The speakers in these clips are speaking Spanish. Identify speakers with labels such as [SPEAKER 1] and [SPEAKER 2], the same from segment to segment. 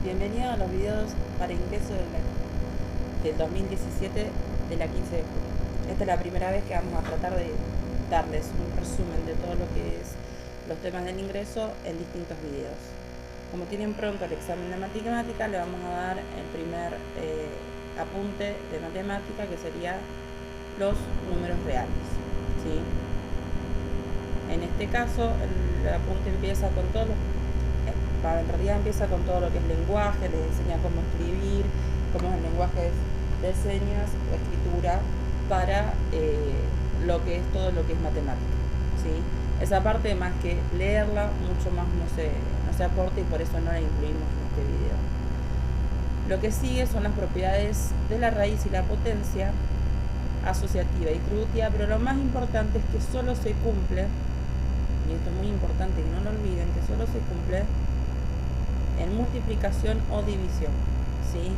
[SPEAKER 1] Bienvenido a los videos para ingreso del 2017 de la 15 de julio. Esta es la primera vez que vamos a tratar de darles un resumen de todo lo que es los temas del ingreso en distintos videos. Como tienen pronto el examen de matemática, le vamos a dar el primer apunte de matemática, que sería los números reales, ¿sí? En este caso, el apunte empieza con todos los en realidad empieza con todo lo que es lenguaje, les enseña cómo escribir, cómo es el lenguaje de señas o escritura para lo que es todo lo que es matemática, ¿sí? Esa parte, más que leerla, mucho más no se aporta, y por eso no la incluimos en este video. Lo que sigue son las propiedades de la raíz y la potencia asociativa y distributiva, pero lo más importante es que solo se cumple, y esto es muy importante que no lo olviden, que solo se cumple en multiplicación o división, ¿sí?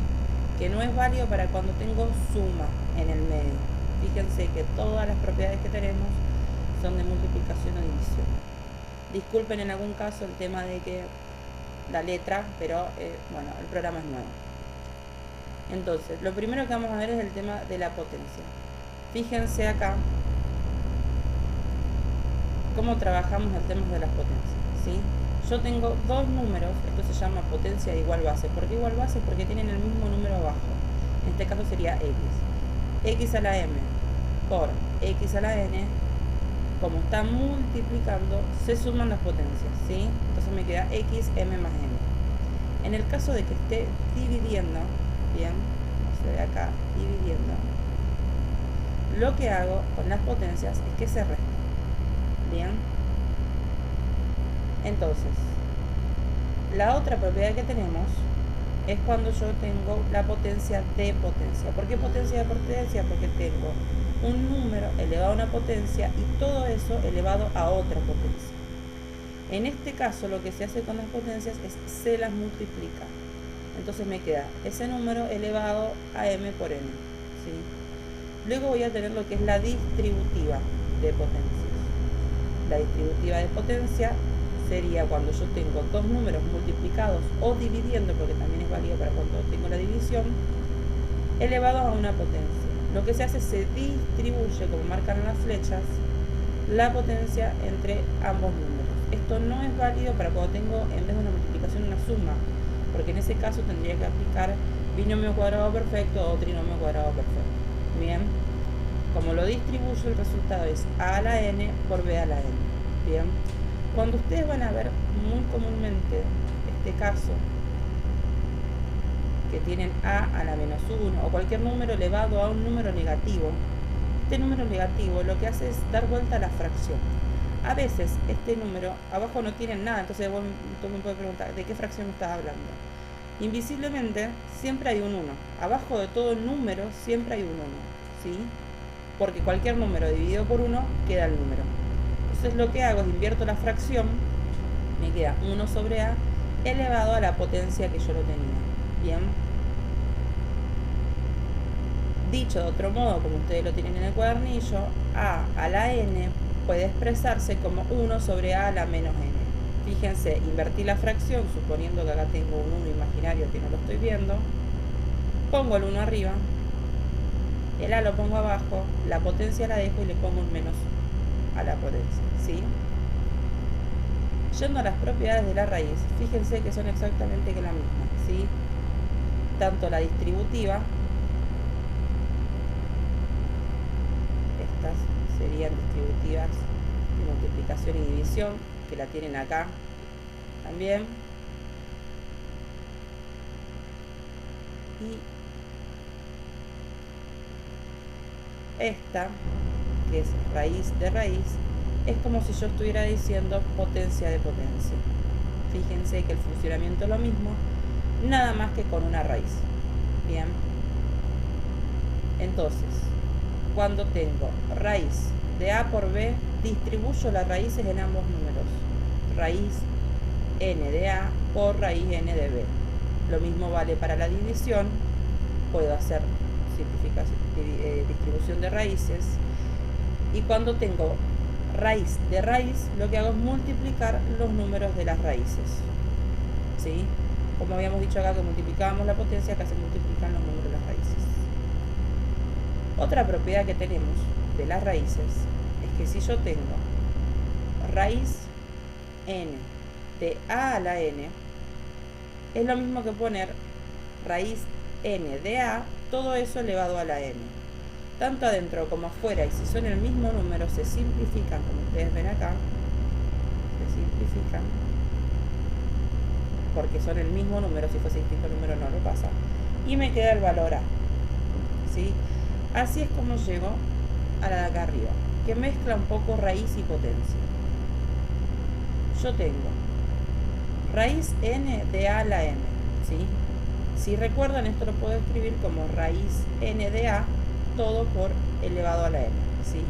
[SPEAKER 1] Que no es válido para cuando tengo suma en el medio. Fíjense que todas las propiedades que tenemos son de multiplicación o división. Disculpen en algún caso el tema de que la letra, pero bueno, el programa es nuevo. Entonces, lo primero que vamos a ver es el tema de la potencia. Fíjense acá cómo trabajamos el tema de las potencias, ¿sí? Yo tengo dos números, esto se llama potencia de igual base. ¿Por qué igual base? Porque tienen el mismo número abajo. En este caso sería x. X a la m por x a la n, como están multiplicando, se suman las potencias, ¿sí? Entonces me queda x m más n. En el caso de que esté dividiendo, bien, se ve acá, dividiendo, lo que hago con las potencias es que se restan, bien. Entonces, la otra propiedad que tenemos es cuando yo tengo la potencia de potencia. ¿Por qué potencia de potencia? Porque tengo un número elevado a una potencia y todo eso elevado a otra potencia. En este caso, lo que se hace con las potencias es se las multiplica. Entonces me queda ese número elevado a m por n, ¿sí? Luego voy a tener lo que es la distributiva de potencias. La distributiva de potencia sería cuando yo tengo dos números multiplicados o dividiendo, porque también es válido para cuando tengo la división, elevados a una potencia. Lo que se hace es se distribuye, como marcan las flechas, la potencia entre ambos números. Esto no es válido para cuando tengo, en vez de una multiplicación, una suma, porque en ese caso tendría que aplicar binomio cuadrado perfecto o trinomio cuadrado perfecto. Bien, como lo distribuyo, el resultado es a la n por b a la n. Bien. Cuando ustedes van a ver muy comúnmente este caso, que tienen a la menos 1 o cualquier número elevado a un número negativo, este número negativo lo que hace es dar vuelta a la fracción. A veces este número abajo no tiene nada, entonces tú me puedes preguntar, ¿de qué fracción estás hablando? Invisiblemente siempre hay un 1. Abajo de todo número siempre hay un 1, ¿sí? Porque cualquier número dividido por 1 queda el número. Entonces lo que hago es invierto la fracción, me queda 1 sobre a elevado a la potencia que yo lo tenía. Bien. Dicho de otro modo, como ustedes lo tienen en el cuadernillo, a la n puede expresarse como 1 sobre a la menos n. Fíjense, invertí la fracción, suponiendo que acá tengo un 1 imaginario que no lo estoy viendo. Pongo el 1 arriba, el a lo pongo abajo, la potencia la dejo y le pongo un menos a la potencia, ¿sí? Yendo a las propiedades de la raíz, fíjense que son exactamente la misma, ¿sí? Tanto la distributiva, estas serían distributivas de multiplicación y división, que la tienen acá también, y esta, que es raíz de raíz, es como si yo estuviera diciendo potencia de potencia. Fíjense que el funcionamiento es lo mismo, nada más que con una raíz. Bien. Entonces, cuando tengo raíz de a por b, distribuyo las raíces en ambos números. Raíz n de a por raíz n de b. Lo mismo vale para la división. Puedo hacer distribución de raíces. Y cuando tengo raíz de raíz, lo que hago es multiplicar los números de las raíces, ¿sí? como habíamos dicho acá que multiplicábamos la potencia, acá se multiplican los números de las raíces. Otra propiedad que tenemos de las raíces es que si yo tengo raíz n de a a la n, es lo mismo que poner raíz n de a, todo eso elevado a la n. Tanto adentro como afuera, y si son el mismo número, se simplifican, como ustedes ven acá, se simplifican, porque son el mismo número, si fuese distinto número no lo pasa, y me queda el valor a, ¿sí? Así es como llego a la de acá arriba, que mezcla un poco raíz y potencia. Yo tengo raíz n de a a la n, ¿sí? Si recuerdan, esto lo puedo escribir como raíz n de a, todo por elevado a la n, ¿sí?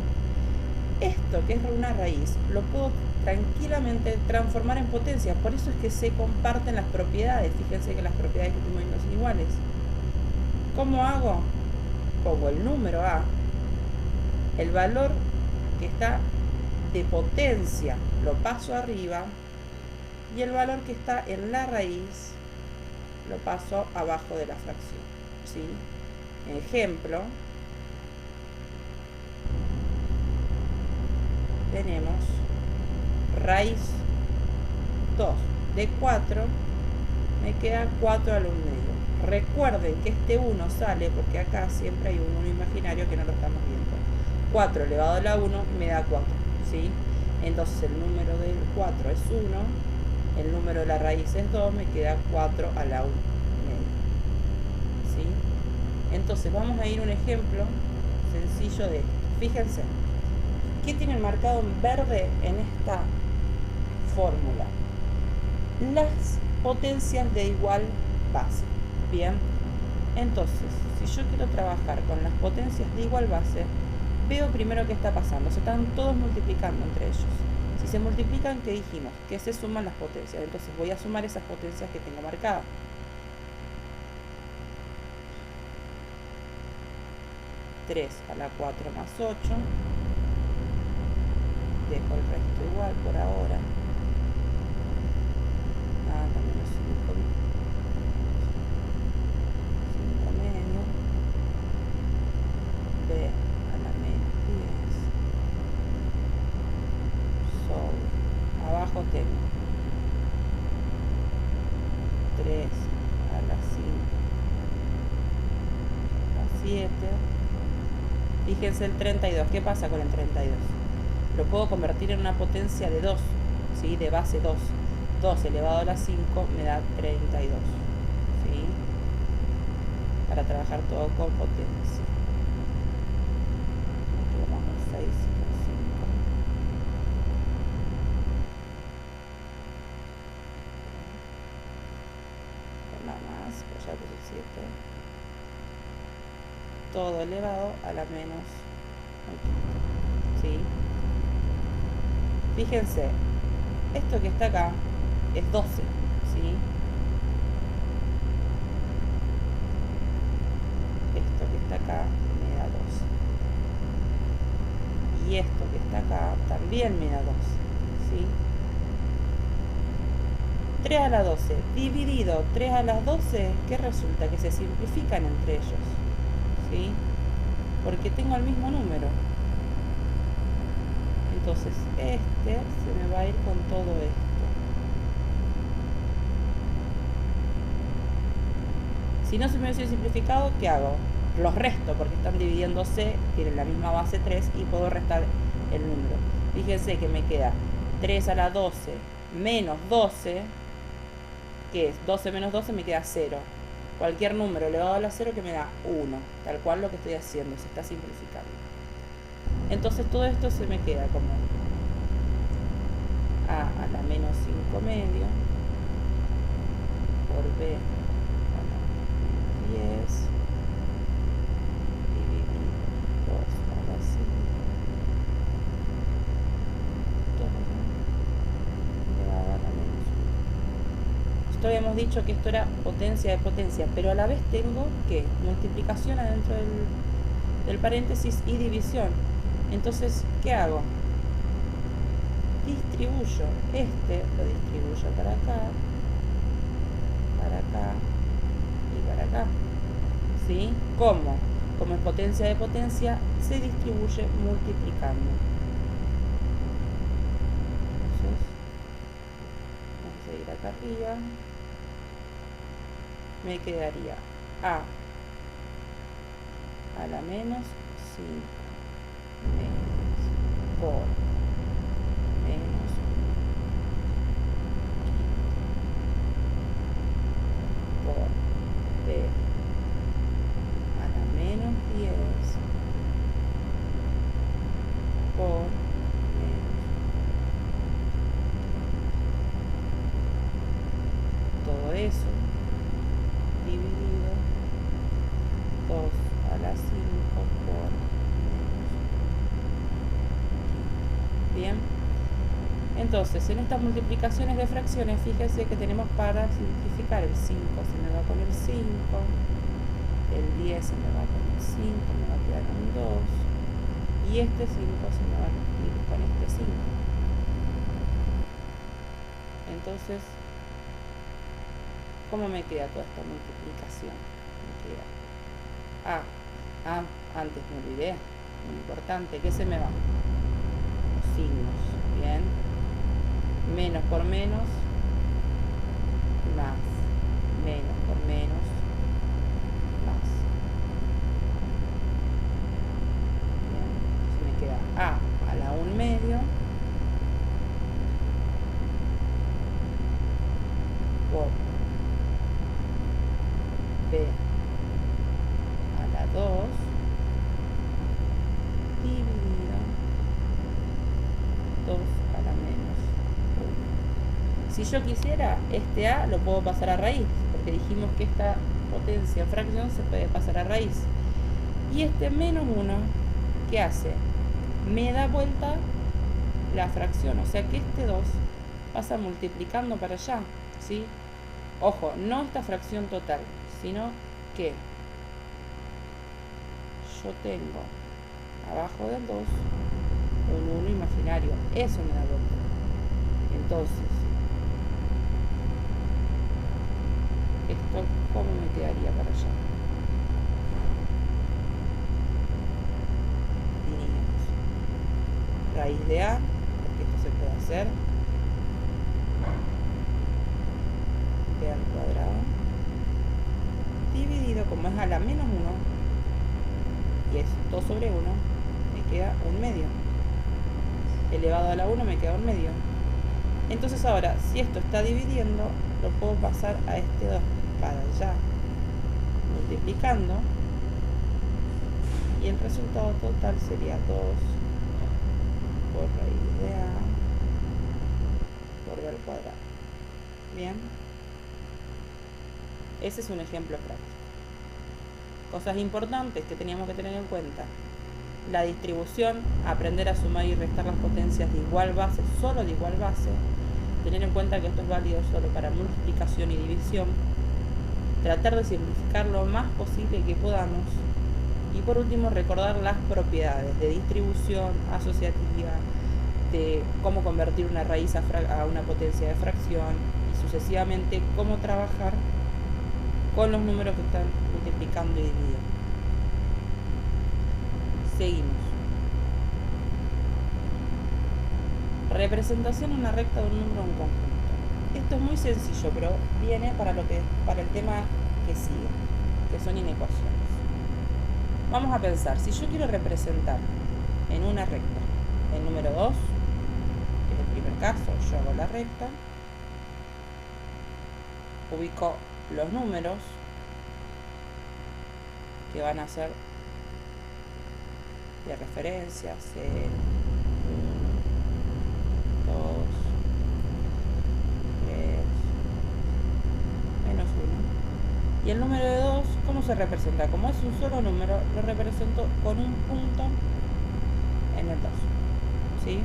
[SPEAKER 1] Esto, que es una raíz, lo puedo tranquilamente transformar en potencia. Por eso es que se comparten las propiedades. Fíjense que las propiedades que estoy moviendo son iguales. ¿Cómo hago? Pongo el número a, el valor que está de potencia lo paso arriba, y el valor que está en la raíz lo paso abajo de la fracción, ¿sí? Ejemplo, tenemos raíz 2 de 4, me queda 4 al 1 medio. Recuerden que este 1 sale porque acá siempre hay un 1 imaginario que no lo estamos viendo. 4 elevado a la 1 me da 4, ¿sí? Entonces el número del 4 es 1, el número de la raíz es 2, me queda 4 a la 1 medio, ¿sí? Entonces vamos a ir a un ejemplo sencillo de esto. Fíjense, ¿qué tienen marcado en verde en esta fórmula? Las potencias de igual base. Bien, entonces, si yo quiero trabajar con las potencias de igual base, veo primero qué está pasando. Se están todos multiplicando entre ellos. Si se multiplican, ¿qué dijimos? Que se suman las potencias. Entonces voy a sumar esas potencias que tengo marcadas. Tres a la 4 más 8. Dejo el resto igual por ahora. A la menos 5 medio. B a la menos 10. Sobre. Abajo tengo 3 a la 5. A 7. Fíjense el 32. ¿Qué pasa con el 32? Lo puedo convertir en una potencia de 2, ¿sí? De base 2. 2 elevado a la 5 me da 32, ¿sí? Para trabajar todo con potencia. Vamos a 6 con 5. Una más, pues ya puse 7. Todo elevado a la menos 8, ¿sí? Fíjense, esto que está acá es 12, ¿sí? Esto que está acá me da 12. Y esto que está acá también me da 12, ¿sí? 3 a la 12 dividido 3 a las 12, ¿qué resulta? Que se simplifican entre ellos, ¿sí? Porque tengo el mismo número. Entonces este se me va a ir con todo esto. Si no se me hubiese simplificado, ¿qué hago? Los resto porque están dividiéndose, tienen la misma base 3 y puedo restar el número. Fíjense que me queda 3 a la 12 menos 12, que es 12 menos 12 me queda 0. Cualquier número elevado a la 0 que me da 1, tal cual lo que estoy haciendo, se está simplificando. Entonces todo esto se me queda como a la menos 5 medio por b a la menos 10 dividido 2 a la 5 todo elevado a la menos 1. Esto habíamos dicho que esto era potencia de potencia, pero a la vez tengo que multiplicación adentro del paréntesis y división. Entonces, ¿qué hago? Distribuyo. Este lo distribuyo para acá, ¿sí? ¿Cómo? Como es potencia de potencia, se distribuye multiplicando. Entonces, vamos a seguir acá arriba. Me quedaría a la menos 5 menos por menos 1 por b a la menos 10 por menos todo eso dividido 2 a la 5 por menos 15. Bien, entonces en estas multiplicaciones de fracciones, fíjense que tenemos para simplificar. El 5 se me va con el 5, el 10 se me va con el 5, me va a quedar un 2, y este 5 se me va a ir con este 5. Entonces, ¿cómo me queda toda esta multiplicación? Me queda antes me olvidé, muy importante, ¿qué se me va? Los signos, bien. Menos por menos, más. Menos por menos, más. Bien, entonces me queda a la 1 medio por b a la 2 dividido 2 a la menos 1. Si yo quisiera, este a lo puedo pasar a raíz, porque dijimos que esta potencia en fracción se puede pasar a raíz. Y este menos 1, ¿qué hace? Me da vuelta la fracción, o sea que este 2 pasa multiplicando para allá, ¿sí? Ojo, no esta fracción total, sino que yo tengo abajo del 2 un 1 imaginario, eso me da vuelta. Entonces, esto, ¿cómo me quedaría para allá? Diríamos raíz de a, porque esto se puede hacer, b al cuadrado, dividido, como es a la menos 1, y es 2 sobre 1, me queda 1 medio. Elevado a la 1 me queda 1 medio. Entonces ahora, si esto está dividiendo, lo puedo pasar a este 2 para allá, multiplicando, y el resultado total sería 2 por raíz de a por b al cuadrado. Bien, ese es un ejemplo práctico. Cosas importantes que teníamos que tener en cuenta: la distribución, aprender a sumar y restar las potencias de igual base, solo de igual base, tener en cuenta que esto es válido solo para multiplicación y división, tratar de simplificar lo más posible que podamos, y por último recordar las propiedades de distribución asociativa, de cómo convertir una raíz a una potencia de fracción, y sucesivamente cómo trabajar con los números que están multiplicando y dividiendo. Seguimos. Representación en una recta de un número en un conjunto. Esto es muy sencillo, pero viene para el tema que sigue, que son inecuaciones. Vamos a pensar, si yo quiero representar en una recta el número 2, que es el primer caso, yo hago la recta, ubico los números que van a ser de referencia, 0, 1, 2, 3, menos 1. Y el número de 2, ¿cómo se representa? Como es un solo número, lo represento con un punto en el 2. ¿Sí?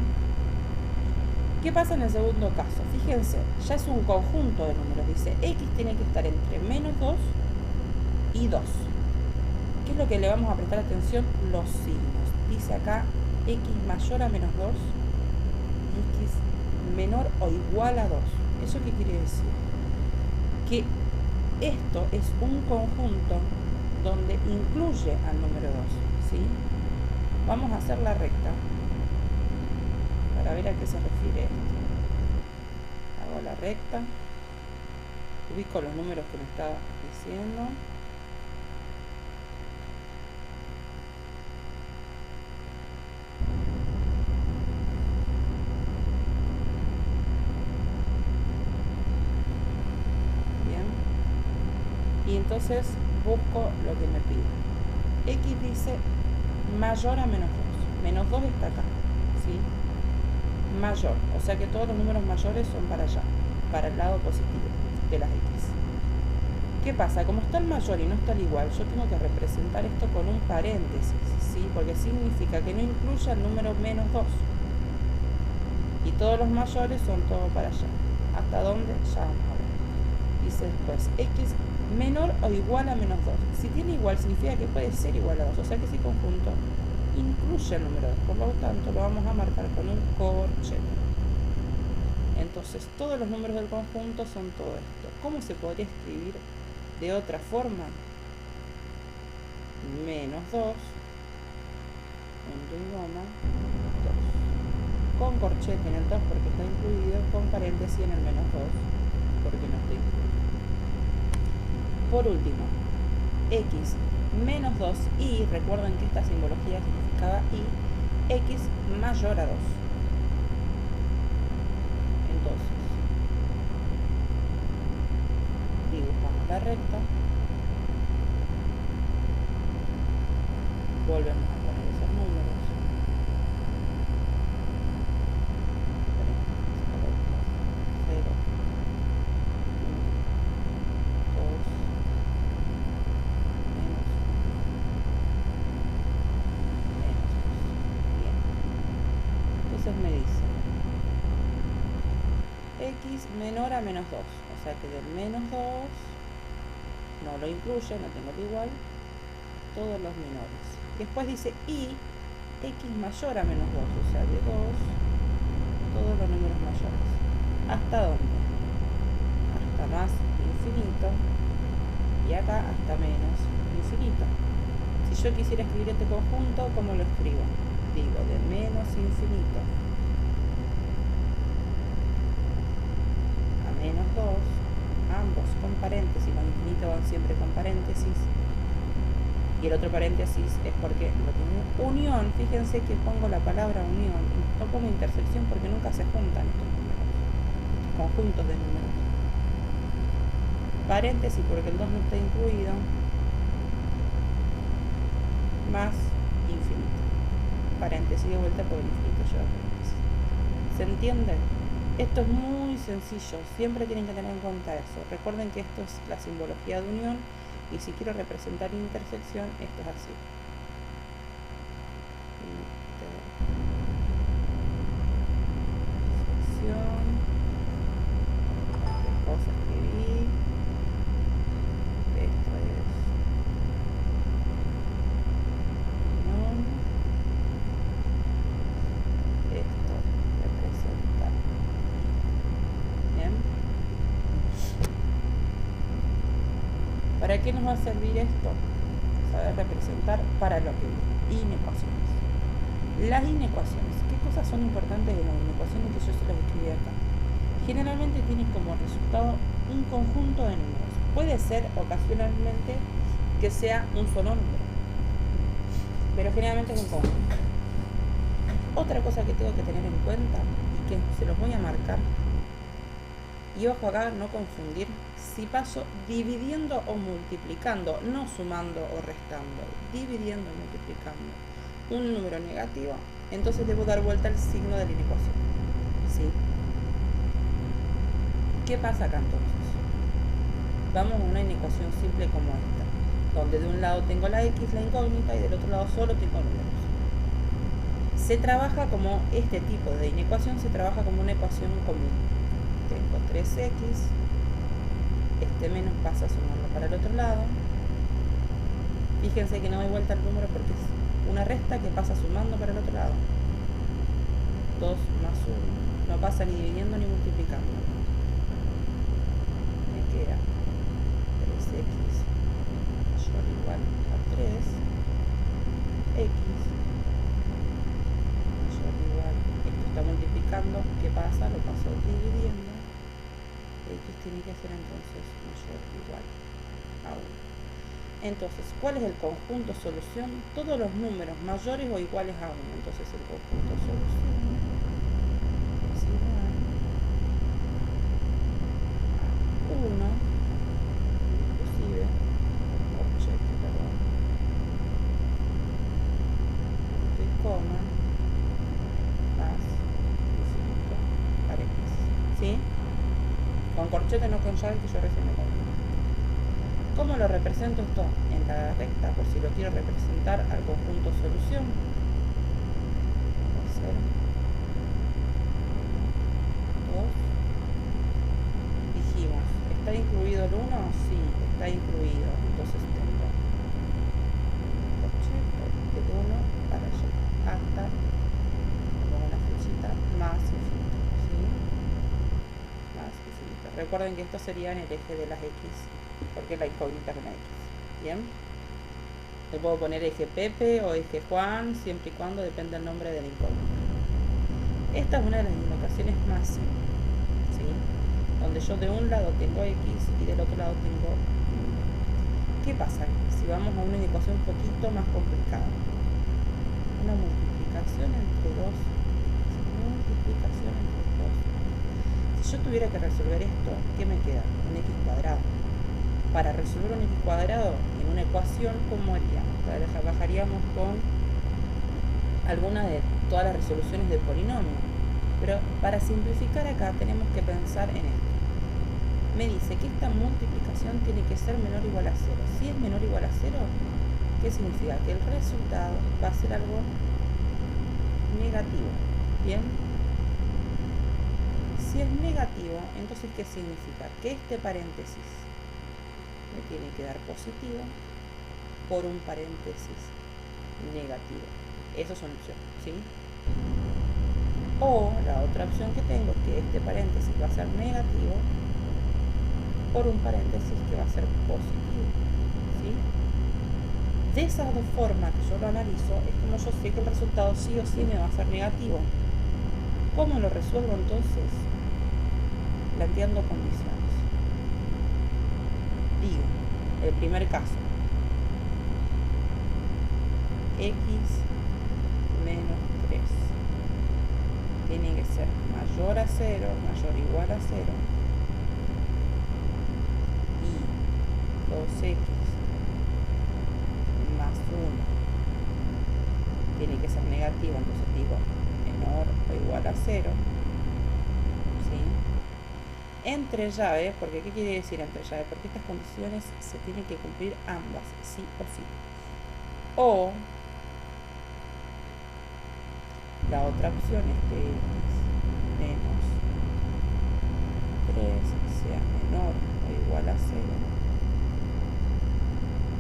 [SPEAKER 1] ¿Qué pasa en el segundo caso? Fíjense, ya es un conjunto de números. Dice, x tiene que estar entre menos 2 y 2. ¿Qué es lo que le vamos a prestar atención? Los signos. Dice acá x mayor a menos 2, x menor o igual a 2. ¿Eso qué quiere decir? Que esto es un conjunto donde incluye al número 2, ¿sí? Vamos a hacer la recta para ver a qué se refiere esto. Hago la recta, ubico los números que me está diciendo. Y entonces busco lo que me pide. X dice mayor a menos 2. Menos 2 está acá, ¿sí? Mayor, o sea que todos los números mayores son para allá, para el lado positivo de las X. ¿Qué pasa? Como está el mayor y no está el igual, yo tengo que representar esto con un paréntesis, ¿sí? Porque significa que no incluye el número menos 2. Y todos los mayores son todos para allá. ¿Hasta dónde? Ya vamos a ver. Dice después, X menor o igual a menos 2. Si tiene igual, significa que puede ser igual a 2. O sea que ese conjunto incluye el número 2. Por lo tanto, lo vamos a marcar con un corchete. Entonces, todos los números del conjunto son todo esto. ¿Cómo se podría escribir de otra forma? Menos 2, punto y coma, 2. Con corchete en el 2 porque está incluido, con paréntesis en el menos 2 porque no está incluido. Por último, X menos 2 y, recuerden que esta simbología significaba y, X mayor a 2. Entonces, dibujamos la recta, volvemos a poner esos números, 0, 1, 2, me dice X menor a menos 2, o sea que del menos 2 no lo incluye, no tengo el igual, todos los menores. Después dice y X mayor a menos 2, o sea de 2 todos los números mayores. ¿Hasta dónde? Hasta más infinito y acá hasta menos infinito. Si yo quisiera escribir este conjunto, ¿cómo lo escribo? Digo de menos infinito a menos 2, ambos con paréntesis, los infinitos van siempre con paréntesis, y el otro paréntesis es porque lo tengo unión. Fíjense que pongo la palabra unión, no pongo intersección porque nunca se juntan estos números, estos conjuntos de números. Paréntesis porque el 2 no está incluido, más infinito. Paréntesis de vuelta por el infinito lleva paréntesis. ¿Se entiende? Esto es muy sencillo, siempre tienen que tener en cuenta eso. Recuerden que esto es la simbología de unión y si quiero representar intersección, esto es así. Intersección. Después escribí. Esto es unión. Esto representa. Bien. ¿Para qué nos va a servir esto? Saber representar para lo que viene. Inecuaciones. Las inecuaciones. ¿Qué cosas son importantes de las inecuaciones que yo se las escribí acá? Generalmente tienen como resultado un conjunto de números. Puede ser ocasionalmente que sea un solo número, pero generalmente es un conjunto. Otra cosa que tengo que tener en cuenta y que se los voy a marcar, y ojo acá, no confundir, si paso dividiendo o multiplicando, no sumando o restando, dividiendo o multiplicando un número negativo, entonces debo dar vuelta al signo de la inecuación, ¿sí? ¿Qué pasa acá entonces? Vamos a una inecuación simple como esta, donde de un lado tengo la X, la incógnita, y del otro lado solo tengo números. Se trabaja como este tipo de inecuación, se trabaja como una ecuación común. Tengo 3x, este menos pasa sumando para el otro lado. Fíjense que no doy vuelta al número porque es una resta que pasa sumando para el otro lado. 2 más 1, no pasa ni dividiendo ni multiplicando. Me queda 3x mayor o igual pasa? Lo paso dividiendo. X tiene que ser entonces mayor o igual a 1. Entonces, ¿cuál es el conjunto solución? Todos los números mayores o iguales a 1. Entonces el conjunto solución es igual a 1, inclusive, perdón, punto y coma, más infinito, paréntesis. ¿Sí? Con corchete, no con llave, que yo recién me conté. ¿Cómo lo represento esto en la recta? Por si lo quiero representar al conjunto solución. Va a ser 2. Dijimos, ¿está incluido el 1? Sí, está incluido. Entonces tengo del 1 para allá hasta, pongo una flechita, más infinito. ¿Sí? Más infinito. Recuerden que esto sería en el eje de las X, porque la incógnita es una X. Bien, le puedo poner eje Pepe o eje Juan, siempre y cuando dependa el nombre de la incógnita. Esta es una de las denotaciones más simples, ¿sí? Donde yo de un lado tengo X y del otro lado tengo Y. ¿Qué pasa? Si vamos a una ecuación un poquito más complicada, una multiplicación entre 2, si yo tuviera que resolver esto, ¿qué me queda? Un X cuadrado. Para resolver un X cuadrado en una ecuación, ¿cómo haríamos? Trabajaríamos con alguna de todas las resoluciones de polinomio. Pero para simplificar acá tenemos que pensar en esto. Me dice que esta multiplicación tiene que ser menor o igual a 0. Si es menor o igual a 0, ¿qué significa? Que el resultado va a ser algo negativo. ¿Bien? Si es negativo, entonces ¿qué significa? Que este paréntesis me tiene que dar positivo por un paréntesis negativo. Esas son opciones, ¿sí? O la otra opción que tengo es que este paréntesis va a ser negativo por un paréntesis que va a ser positivo, ¿sí? De esas dos formas que yo lo analizo, es como yo sé que el resultado sí o sí me va a ser negativo. ¿Cómo lo resuelvo entonces? Planteando condiciones. Digo, el primer caso, X menos 3 tiene que ser mayor a 0, mayor o igual a 0, y 2X más 1 tiene que ser negativo, entonces digo menor o igual a 0, ¿sí? Entre llave, porque ¿qué quiere decir entre llave? Porque estas condiciones se tienen que cumplir ambas, sí o sí. O la otra opción es que X menos 3 sea menor o igual a 0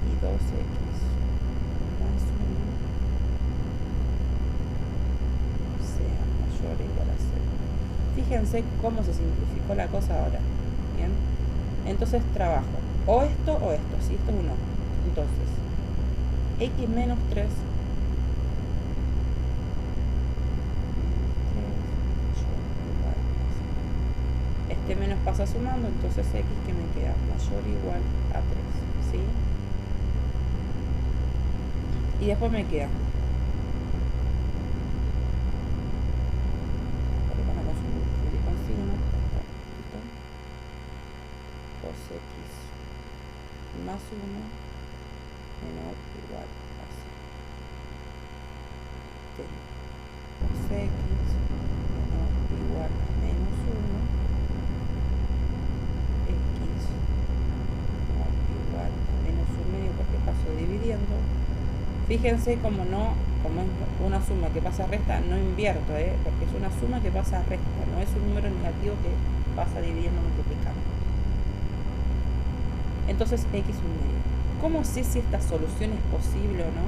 [SPEAKER 1] y 2X más 1 sea mayor o igual a 0. Fíjense cómo se simplificó la cosa ahora. Bien, entonces trabajo o esto, si esto es un no. Entonces X menos 3 este menos pasa sumando, entonces X que me queda mayor o igual a 3, ¿sí? Y después me queda, ponemos un con signo, 2X más 1 menor o igual a 0. Tengo 2X menor o igual a menos 1, igual a menos 1/2 porque paso dividiendo. Fíjense como es una suma que pasa a resta, no invierto, porque es una suma que pasa a resta, no es un número negativo que pasa dividiendo multiplicando. Entonces X 1/2. ¿Cómo sé si esta solución es posible o no?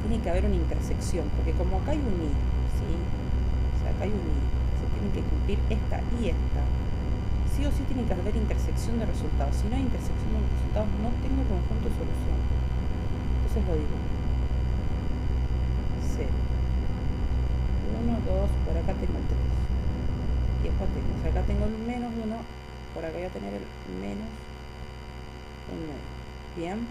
[SPEAKER 1] Tiene que haber una intersección, porque como acá hay un I, ¿sí? O sea, acá hay un I, se tienen que cumplir esta y esta. Sí o sí tiene que haber intersección de resultados. Si no hay intersección de resultados, no tengo conjunto de solución. Entonces lo digo. 0, 1, 2, por acá tengo 3. y hipotenusa. O sea, acá tengo el menos 1, por acá voy a tener el menos un medio. Bien.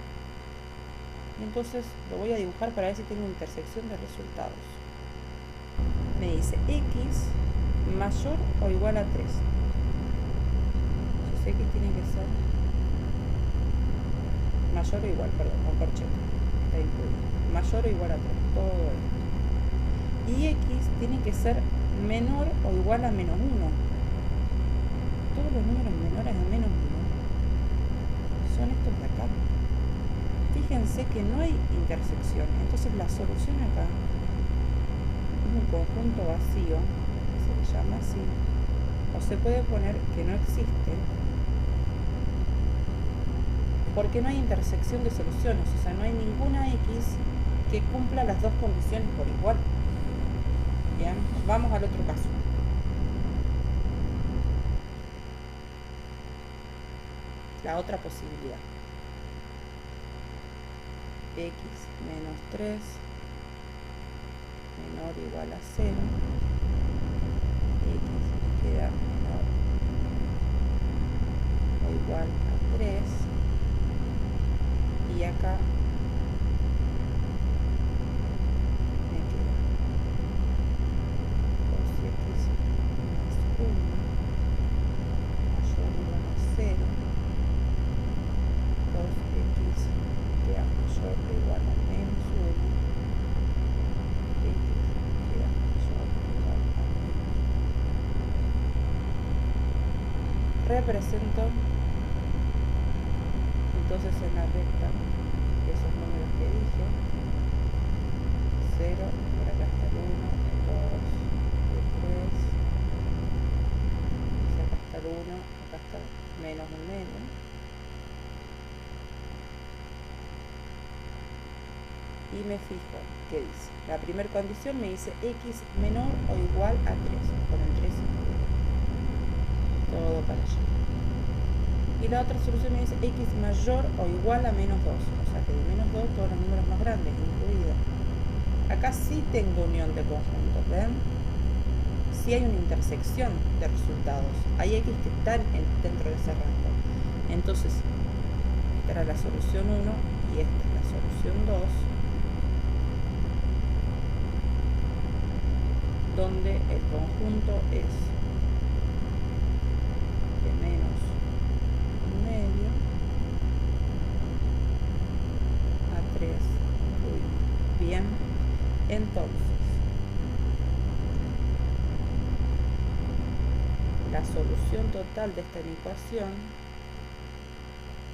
[SPEAKER 1] Entonces lo voy a dibujar para ver si tengo intersección de resultados. Me dice x mayor o igual a 3. Entonces x tiene que ser mayor o igual, perdón, con corchete. Está incluido. Mayor o igual a 3. Todo esto. Y x tiene que ser menor o igual a menos 1. Todos los números menores a menos 1 son estos de acá. Fíjense que no hay intersección. Entonces la solución acá es un conjunto vacío, que se le llama así, o se puede poner que no existe, porque no hay intersección de soluciones. O sea, no hay ninguna x que cumpla las dos condiciones por igual. Bien, vamos al otro caso. La otra posibilidad. X menos 3 menor o igual a 0. X me queda menor o igual a 3. Y acá me queda 2x más 1 mayor o igual a 0. 2x queda mayor o igual a menos 1. X queda mayor o igual a menos 1. Represento entonces en la recta esos números que dije. 0, por acá está el 1, el 2, el 3. Y acá está el 1, acá está menos un medio. Y me fijo, ¿qué dice? La primera condición me dice x menor o igual a 3, con el 3 incluido. Todo para allá. Y la otra solución me dice x mayor o igual a menos 2. O sea que de menos 2 todos los números más grandes, incluidos. Acá sí tengo unión de conjuntos, ¿ven? Sí hay una intersección de resultados. Hay x que están dentro de ese rango. Entonces, esta era la solución 1 y esta es la solución 2. Donde el conjunto es de menos un medio a 3 incluido. Bien, entonces la solución total de esta ecuación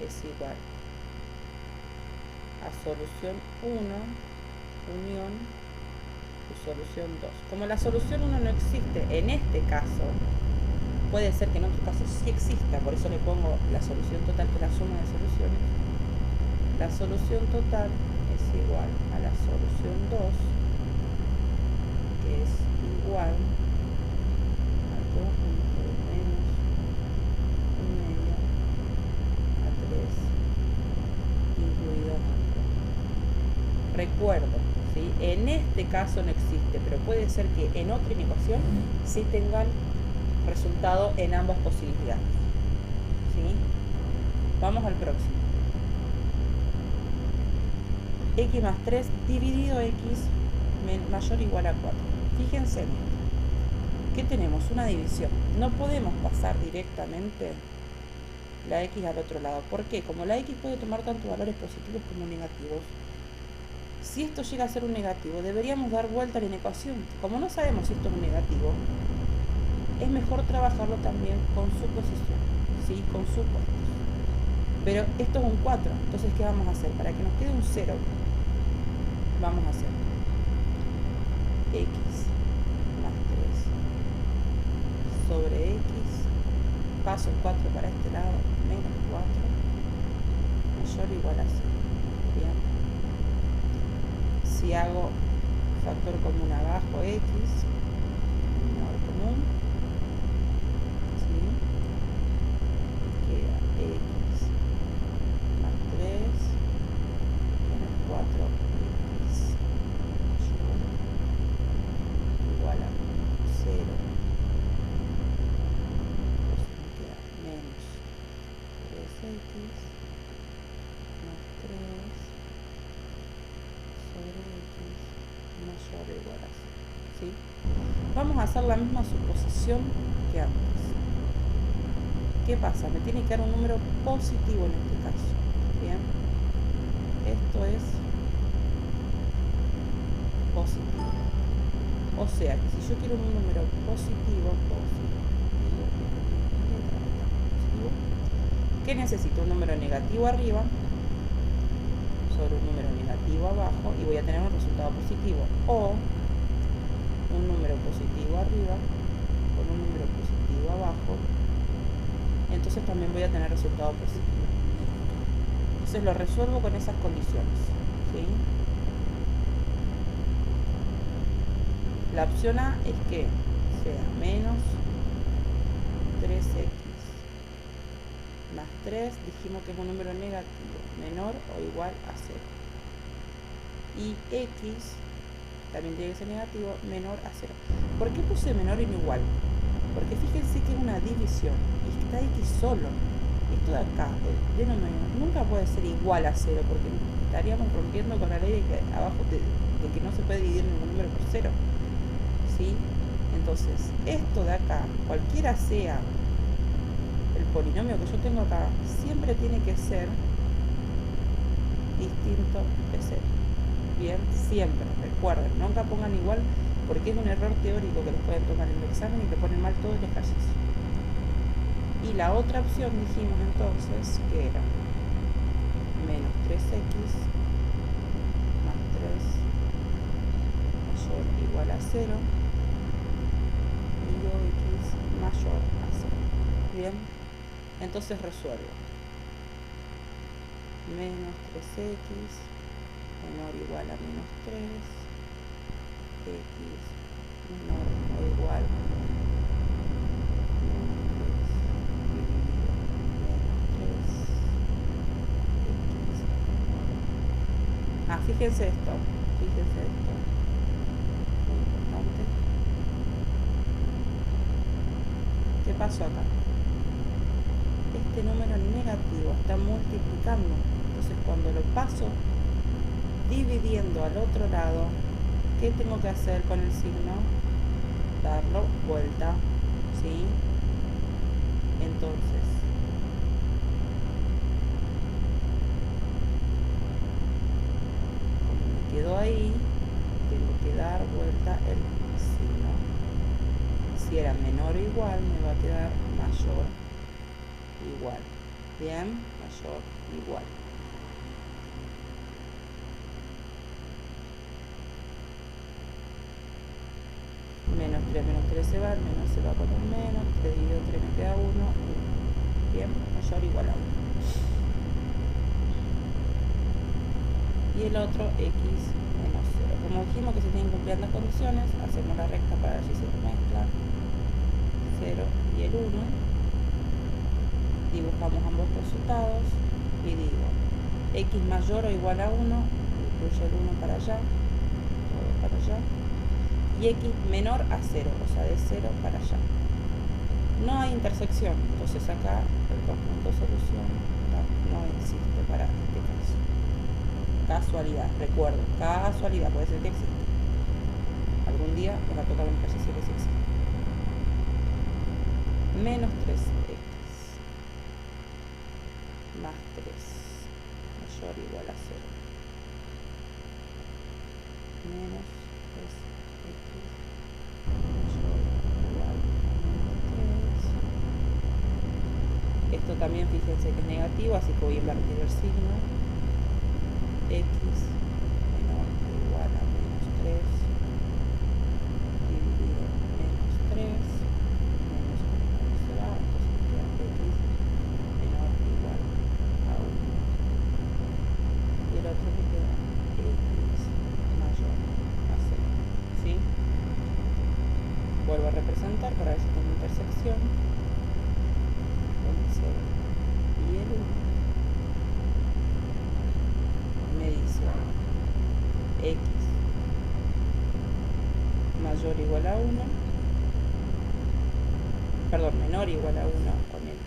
[SPEAKER 1] es igual a solución 1 unión solución 2. Como la solución 1 no existe en este caso, puede ser que en otro caso sí exista, por eso le pongo la solución total, que es la suma de soluciones. La solución total es igual a la solución 2, que es igual al conjunto de menos un medio a 3 incluido rango. Recuerdo, ¿sí? En este caso no existe, pero puede ser que en otra ecuación sí tengan resultado en ambas posibilidades. ¿Sí? Vamos al próximo. X más 3 dividido x mayor o igual a 4. Fíjense en esto. ¿Qué tenemos? Una división. No podemos pasar directamente la x al otro lado. ¿Por qué? Como la x puede tomar tanto valores positivos como negativos, si esto llega a ser un negativo, deberíamos dar vuelta a la ecuación. Como no sabemos si esto es un negativo, es mejor trabajarlo también con suposición, ¿sí? Con supuestos. Pero esto es un 4, entonces ¿qué vamos a hacer? Para que nos quede un 0, vamos a hacer x más 3 sobre x, paso el 4 para este lado, menos 4, mayor o igual a 0. Bien. Si hago factor común abajo, x, menor común, ¿sí? Queda x más 3 menos 4x mayor igual a 0. 3x más 3 sobre x mayor o igual a 0. ¿Sí? Vamos a hacer la misma suposición que antes. ¿Qué pasa? Me tiene que dar un número positivo en este caso. Bien, esto es positivo. O sea que si yo quiero un número positivo, ¿qué necesito? Un número negativo arriba sobre un número negativo abajo y voy a tener un resultado positivo. O un número positivo arriba con un número positivo abajo, entonces también voy a tener resultado positivo. Entonces lo resuelvo con esas condiciones, ¿sí? La opción A es que sea menos 3x más 3, dijimos que es un número negativo, menor o igual a 0. Y x también tiene que ser negativo, menor a 0. ¿Por qué puse menor y no igual? Porque fíjense que es una división y está x solo. Esto de acá, el denominador, nunca puede ser igual a 0, porque estaríamos rompiendo con la ley de que abajo de que no se puede dividir ningún número por 0. ¿Sí? Entonces, esto de acá, cualquiera sea el polinomio que yo tengo acá, siempre tiene que ser distinto de 0. Bien, siempre, recuerden, nunca pongan igual, porque es un error teórico que les pueden tomar en el examen y que ponen mal todo el ejercicio. Y la otra opción dijimos entonces que era menos 3x más 3 mayor o igual a 0 y x mayor a 0. Bien, entonces resuelvo. Menos 3x menor o igual a menos 3, x menor o igual a menos 3 dividido menos 3, x. Fíjense esto, muy importante. ¿Qué pasó acá? Este número negativo está multiplicando, entonces cuando lo paso dividiendo al otro lado, ¿qué tengo que hacer con el signo? Darlo vuelta, ¿sí? Entonces, como me quedó ahí, tengo que dar vuelta el signo. Si era menor o igual, me va a quedar mayor igual. Bien, mayor igual. Menos 3 se va, el menos se va con el menos, 3 dividido 3 me queda 1, 1. Bien, mayor o igual a 1. Y el otro x menos 0. Como dijimos que se tienen que cumplir las condiciones, hacemos la recta para ver si se mezclan 0 y el 1. Dibujamos ambos resultados y digo x mayor o igual a 1, incluyo el 1 para allá, todo para allá, y x menor a 0, o sea, de 0 para allá. No hay intersección, entonces acá el conjunto solución no existe para este caso. Casualidad, recuerdo, casualidad, puede ser que exista. Algún día me va a tocar un ejercicio que sí existe. Menos 3x más 3 mayor o igual a 0. Menos 3x mayor o igual a menos 3. Esto también fíjense que es negativo, así que voy a invertir el signo. X menor o igual a menos 3 dividido menos 3. Menos 1 se va, entonces queda x menor o igual a 1. Y el otro me queda x mayor a 0. ¿Sí? Vuelvo a representar para ver si tengo intersección con el 0 y el 1. Me dice x mayor o igual a 1, perdón, menor o igual a 1 con el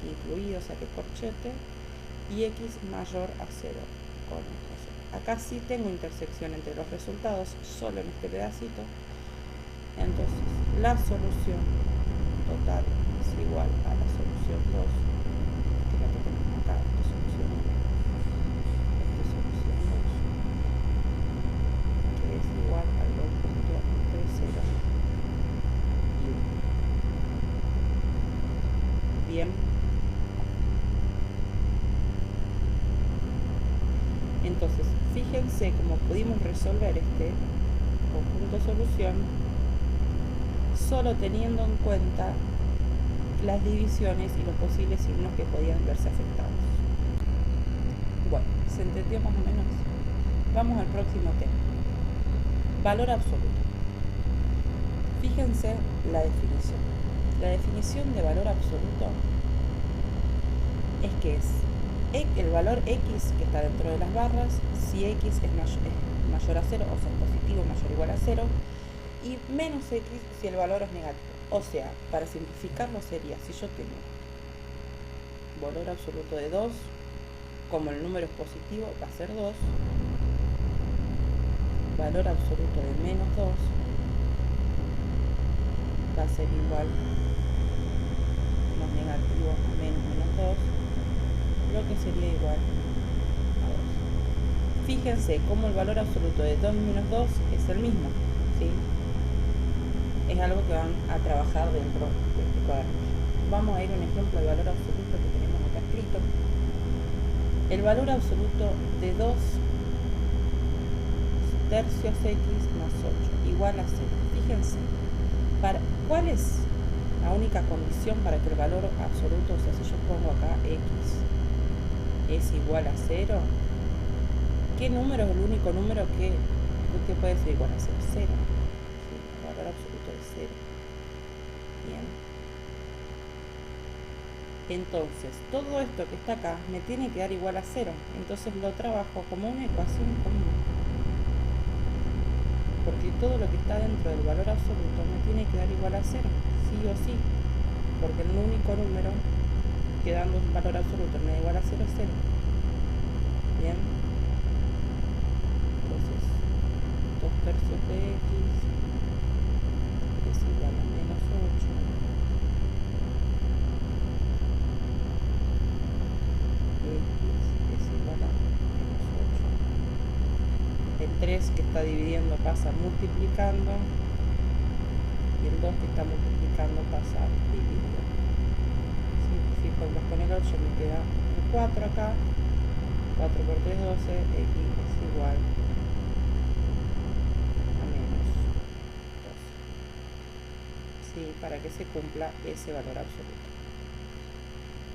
[SPEAKER 1] incluido, o sea que corchete, y x mayor a 0 con esto. Acá sí tengo intersección entre los resultados, solo en este pedacito. Entonces, la solución total es igual a la solución 2, que es la que tenemos acá, esta es solución 1, esta es solución 2, que es igual al 2 punto entre 0 y 1. Bien. Entonces, fíjense cómo pudimos resolver este conjunto solución solo teniendo en cuenta las divisiones y los posibles signos que podían verse afectados. Bueno, ¿se entendió más o menos? Vamos al próximo tema. Valor absoluto. Fíjense la definición. La definición de valor absoluto es que es el valor x que está dentro de las barras, si x es mayor a 0, o sea, positivo mayor o igual a 0, y menos x si el valor es negativo. O sea, para simplificarlo sería, si yo tengo valor absoluto de 2, como el número es positivo, va a ser 2, valor absoluto de menos 2 va a ser igual menos negativo a menos 2, lo que sería igual a 2. Fíjense cómo el valor absoluto de 2 menos 2 es el mismo, ¿sí? Es algo que van a trabajar dentro de este cuaderno. Vamos a ir a un ejemplo de valor absoluto que tenemos acá escrito. El valor absoluto de 2 tercios x más 8 igual a 0. Fíjense, ¿cuál es la única condición para que el valor absoluto, o sea, si yo pongo acá x es igual a 0, ¿qué número es el único número que puede ser igual a 0? 0. ¿Sí? El valor absoluto de 0. Bien. Entonces, todo esto que está acá me tiene que dar igual a 0. Entonces lo trabajo como una ecuación común. Porque todo lo que está dentro del valor absoluto me tiene que dar igual a 0, sí o sí. Porque el único número que dando un valor absoluto me da igual a 0 es 0. Bien. Entonces, 2 tercios de x es igual a menos 8. X es igual a menos 8. El 3 que está dividiendo pasa multiplicando. Y el 2 que está multiplicando pasa dividiendo. Simplifico el 2 con el 8, me queda un 4 acá. 4 por 3, 12. X es igual a menos 12. Sí, para que se cumpla ese valor absoluto.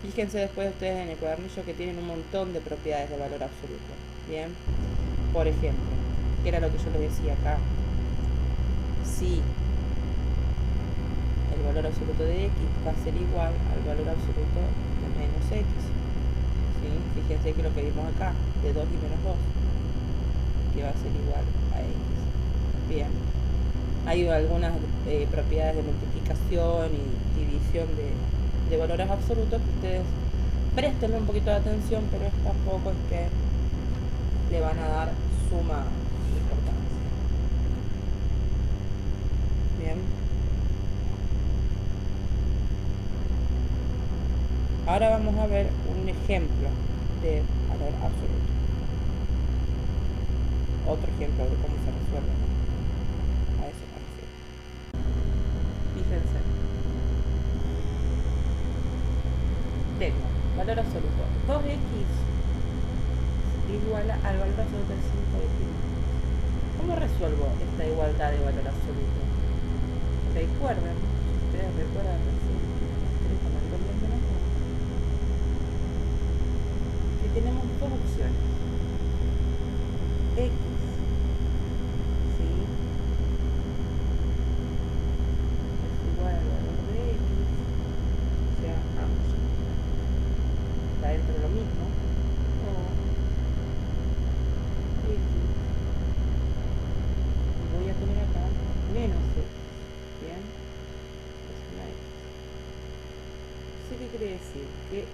[SPEAKER 1] Fíjense después ustedes en el cuadernillo que tienen un montón de propiedades de valor absoluto. Bien. Por ejemplo, que era lo que yo les decía acá. Si el valor absoluto de x va a ser igual al valor absoluto de menos x. ¿Sí? Fíjense que lo que vimos acá, de 2 y menos 2, que va a ser igual a x. Bien. Hay algunas propiedades de multiplicación y división de valores absolutos que ustedes prestenle un poquito de atención, pero tampoco es que le van a dar suma importancia. Bien. Ahora vamos a ver un ejemplo de valor absoluto. Otro ejemplo de cómo se resuelve. A eso me refiero. Fíjense. Tengo valor absoluto 2x igual al valor absoluto de 5x. ¿Cómo resuelvo esta igualdad de valor absoluto? Recuerden, ustedes recuerdan recién que mostré con el doble menos 2, que tenemos dos opciones. X, ¿sí? Es igual al valor de x, o sea, ambos está dentro de lo mismo, o x, y voy a tener acá menos x, ¿bien? Es una x. ¿Eso qué quiere decir? Que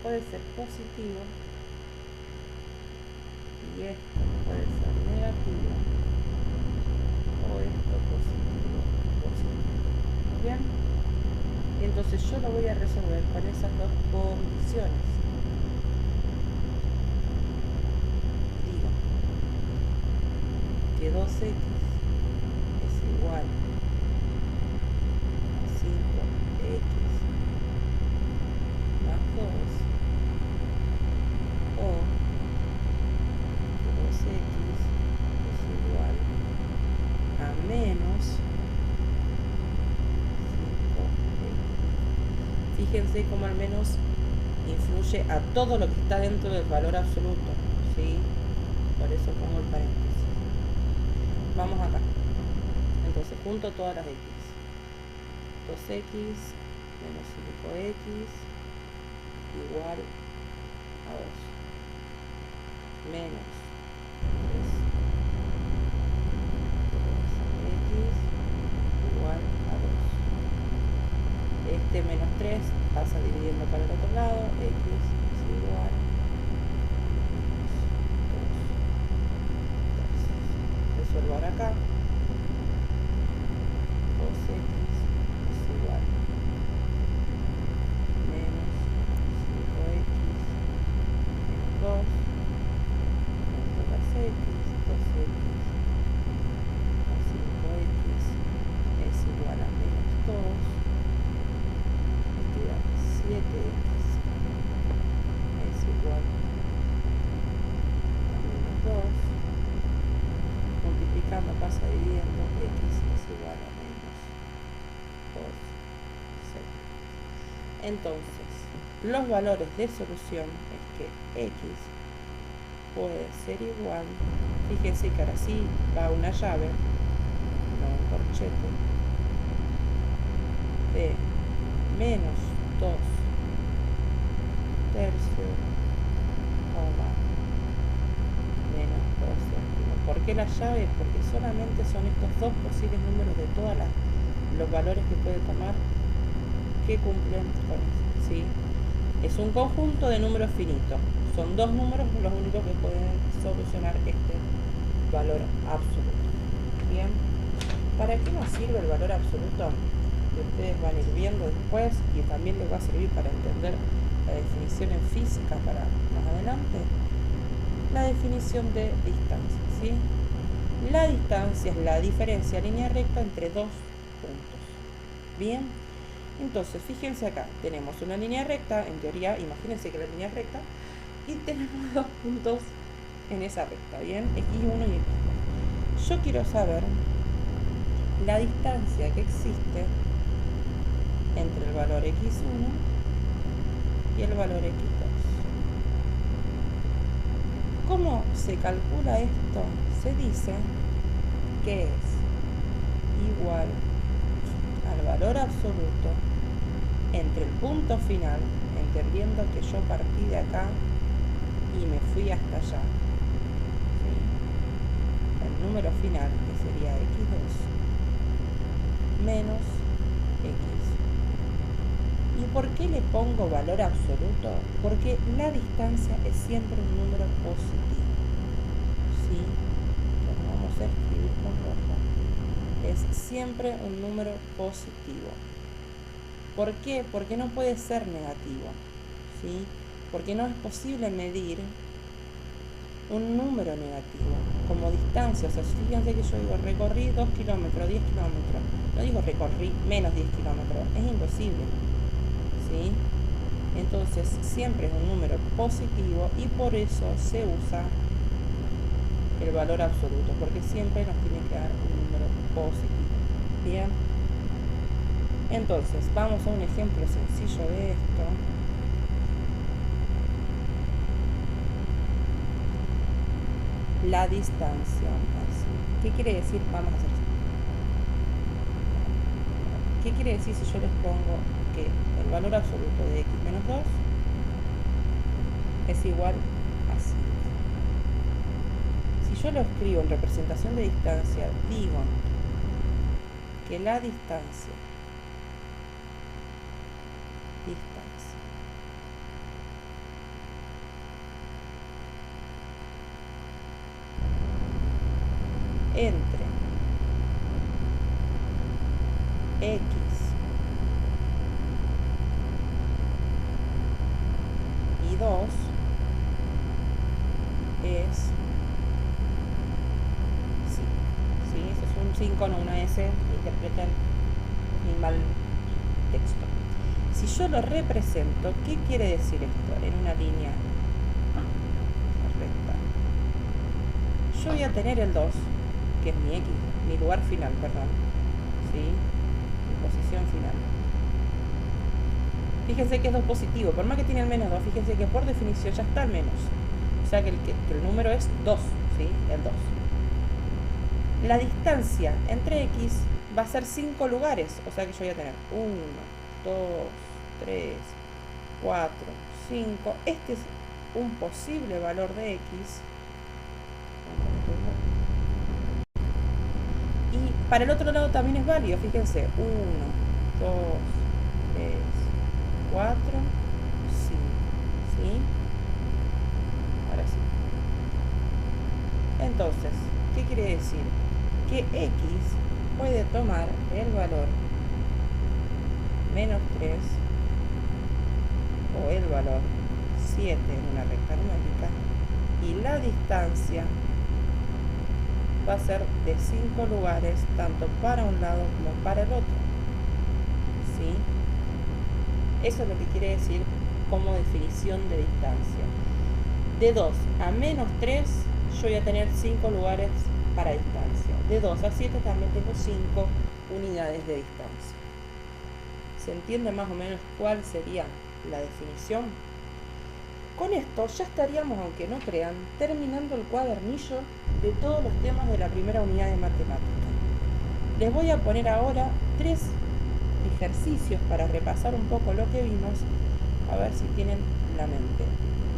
[SPEAKER 1] puede ser positivo y esto puede ser negativo, o esto positivo, positivo. ¿Bien? Entonces yo lo voy a resolver con esas dos condiciones. Digo que 2x es igual a 5x más 2, o que 2x es igual a menos 5x. Fíjense cómo al menos influye a todo lo que está dentro del valor absoluto, ¿sí? Por eso pongo el paréntesis. Vamos acá. Entonces junto todas las x. 2x menos 5x igual a 2 menos 3x igual a 2. Este menos 3 pasa dividiendo para el otro lado, x es igual a menos 2. Resuelvo ahora acá. 2x es igual a menos 5x menos 2. Menos las x, 2x más 5x es igual a menos 2. Me queda 7x es igual a menos 2. Multiplicando pasa dividiendo, x es igual a menos 2. Entonces, los valores de solución es que x puede ser igual, fíjense que ahora sí va una llave, no un corchete, de menos 2 tercios, menos 2 séptimos. ¿Por qué la llave? Porque solamente son estos dos posibles números de todos los valores que puede tomar que cumplen con eso, ¿sí? Es un conjunto de números finitos. Son dos números los únicos que pueden solucionar este valor absoluto. Bien, ¿para qué nos sirve el valor absoluto? Que ustedes van a ir viendo después y también les va a servir para entender la definición en física para más adelante. La definición de distancia, ¿sí? La distancia es la diferencia en línea recta entre dos puntos. Bien, entonces fíjense acá, tenemos una línea recta, en teoría, imagínense que la línea es recta, y tenemos dos puntos en esa recta, ¿bien? X1 y X2. Yo quiero saber la distancia que existe entre el valor X1 y el valor X2. ¿Cómo se calcula esto? Se dice que es igual al valor absoluto entre el punto final, entendiendo que yo partí de acá y me fui hasta allá, ¿sí? El número final, que sería x2, menos x. ¿Y por qué le pongo valor absoluto? Porque la distancia es siempre un número positivo, ¿sí? Lo vamos a escribir con rojo. Es siempre un número positivo. ¿Por qué? Porque no puede ser negativo, ¿sí? Porque no es posible medir un número negativo como distancia. O sea, fíjense que yo digo recorrí 2 kilómetros, 10 kilómetros. No digo recorrí menos 10 kilómetros, es imposible, ¿sí? Entonces siempre es un número positivo y por eso se usa el valor absoluto, porque siempre nos tiene que dar un número positivo. Bien, entonces vamos a un ejemplo sencillo de esto. La distancia, así. ¿Qué quiere decir? Vamos a hacer esto. ¿Qué quiere decir si yo les pongo que el valor absoluto de x menos 2 es igual a 5? Si yo lo escribo en representación de distancia, digo que la distancia entre x y 2 es 5. ¿Sí? Eso es un 5, no una S. Interpreten mi mal texto. Si yo lo represento, ¿qué quiere decir esto? En una línea recta. Yo voy a tener el 2, que es mi x, mi lugar final, perdón. ¿Sí? Mi posición final. Fíjense que es 2 positivo. Por más que tiene el menos 2, fíjense que por definición ya está el menos. O sea que el número es 2, ¿sí? El 2. La distancia entre x va a ser 5 lugares. O sea que yo voy a tener 1, 2, 3, 4, 5. Este es un posible valor de x. Y para el otro lado también es válido. Fíjense, 1, 2, 3, 4, 5. ¿Sí? Ahora sí. Entonces, ¿qué quiere decir? Que x puede tomar el valor menos 3 o el valor 7 en una recta numérica, y la distancia va a ser de 5 lugares tanto para un lado como para el otro. ¿Sí? Eso es lo que quiere decir como definición de distancia. De 2 a menos 3 yo voy a tener 5 lugares para distancia. De 2 a 7 también tengo 5 unidades de distancia. ¿Se entiende más o menos cuál sería la definición? Con esto ya estaríamos, aunque no crean, terminando el cuadernillo de todos los temas de la primera unidad de matemática. Les voy a poner ahora 3 ejercicios para repasar un poco lo que vimos, a ver si tienen la mente.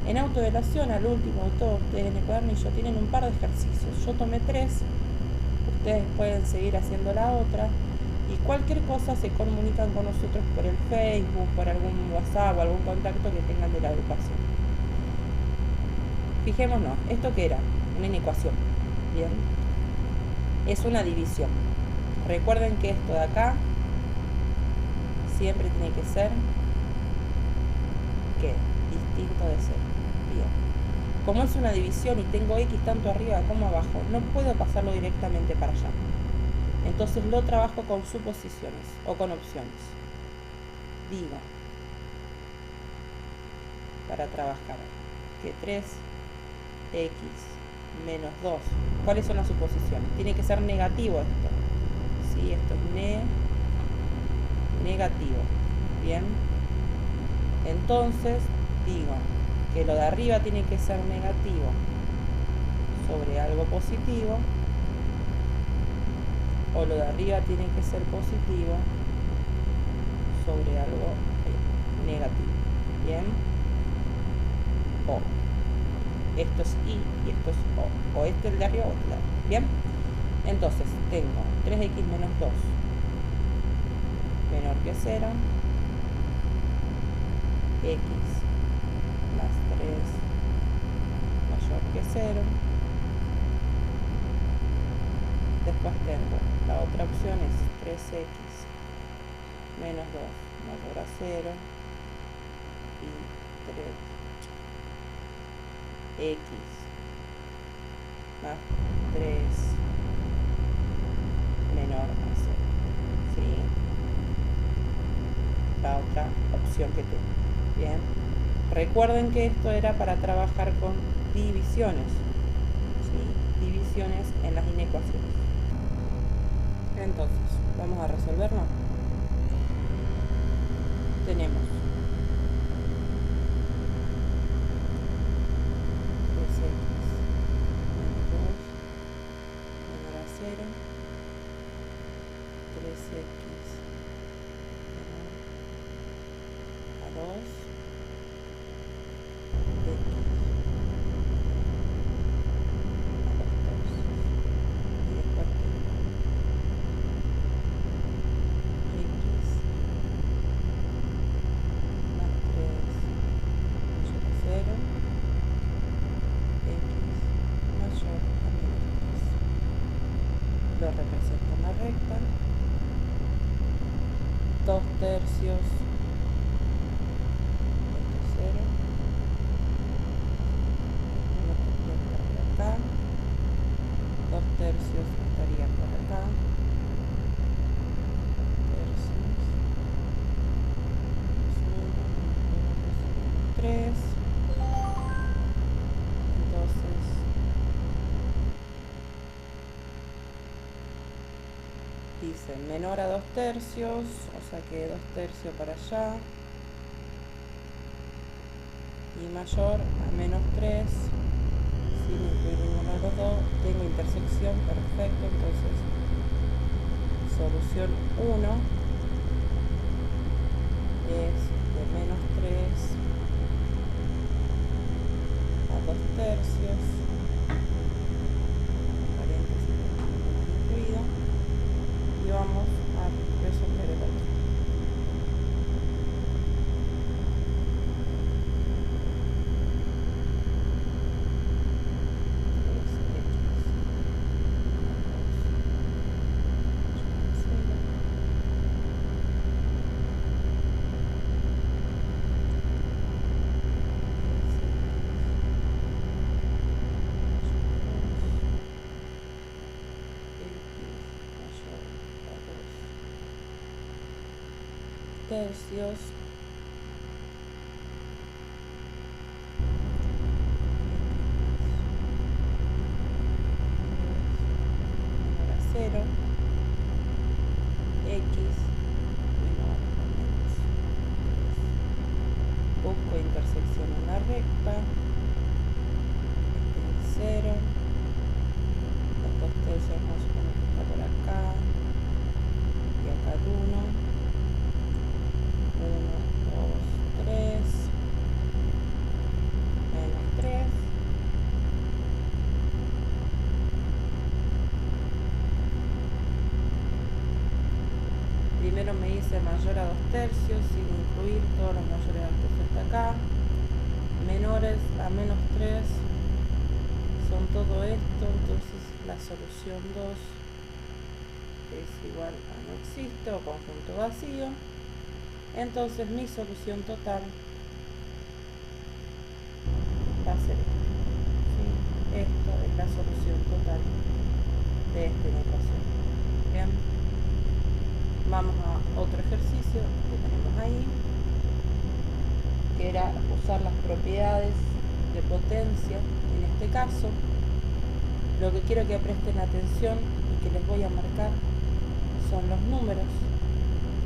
[SPEAKER 1] En autoevaluación, al último de todos ustedes en el cuadernillo tienen un par de ejercicios. Yo tomé 3, ustedes pueden seguir haciendo la otra, y cualquier cosa se comunican con nosotros por el Facebook, por algún WhatsApp o algún contacto que tengan de la educación. Fijémonos, ¿esto qué era? Una inecuación. Bien. Es una división. Recuerden que esto de acá siempre tiene que ser ¿qué? Distinto de 0. Bien. Como es una división y tengo x tanto arriba como abajo, no puedo pasarlo directamente para allá. Entonces lo trabajo con suposiciones o con opciones. Digo, para trabajar, que 3x menos 2. ¿Cuáles son las suposiciones? Tiene que ser negativo esto. ¿Sí? Esto es negativo. Bien. Entonces digo que lo de arriba tiene que ser negativo sobre algo positivo, o lo de arriba tiene que ser positivo sobre algo negativo. Bien. O. Esto es y esto es o. O este es el de arriba o este de arriba. Bien. Entonces tengo 3x menos 2 menor que 0, x más 3 mayor que 0. Después tengo la otra opción es 3x menos 2 mayor a 0 y 3x más 3 menor a 0. ¿Sí? La otra opción que tengo. Bien. Recuerden que esto era para trabajar con divisiones. ¿Sí? Divisiones en las inecuaciones. Entonces, vamos a resolverlo. Tenemos 3x menos 2 menor a 0, 3x menor a 2, x a los 2. Y después tengo x lo represento en la recta. 2 tercios, esto es 0, 1 tendría que estar por acá, 2 tercios estaría por acá, tercios, 3, entonces dice menor a 2 tercios, o sea que 2 tercios para allá, y mayor a menos 3, sin incluir ninguno de los dos. Tengo intersección, perfecto. Entonces solución 1 es de menos 3 a 2 tercios, paréntesis incluido, y vamos a resolver el otro. Tercios, menor a 0, x menor a menos 3. Busco intersección en la recta, este es 0, los 2 tercios más o menos está por acá, y acá el 1. 1, 2, 3, menos 3, primero me dice mayor a 2 tercios, sin incluir todos los mayores a 2 tercios hasta acá, menores a menos 3 son todo esto, entonces la solución 2 es igual a no existe o conjunto vacío. Entonces mi solución total va a ser esto. ¿Sí? Esto es la solución total de esta ecuación. Bien, vamos a otro ejercicio que tenemos ahí, que era usar las propiedades de potencia. En este caso, lo que quiero que presten atención y que les voy a marcar son los números.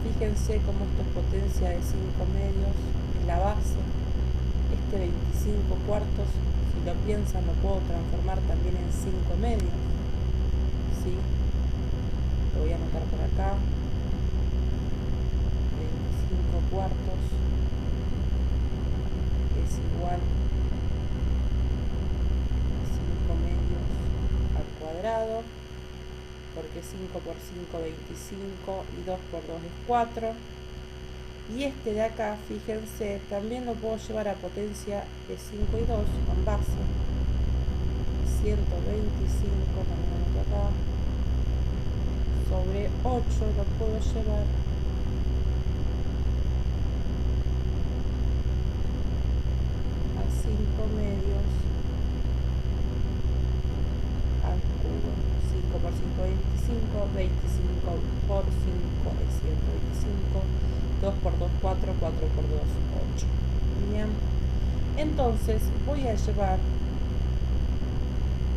[SPEAKER 1] Fíjense cómo esto es potencia de 5 medios en la base. Este 25 cuartos, si lo piensan, lo puedo transformar también en 5 medios. ¿Sí? Lo voy a anotar por acá. 25 cuartos es igual a 5 medios al cuadrado, porque 5 por 5, 25, y 2 por 2 es 4. Y este de acá, fíjense, también lo puedo llevar a potencia de 5 y 2 con base. 125, también lo anoto acá, sobre 8 lo puedo llevar a 5 medios al cubo. 5 por 5, 25, 25 por 5 es 125, 2 por 2, 4, 4 por 2, 8. Bien, entonces voy a llevar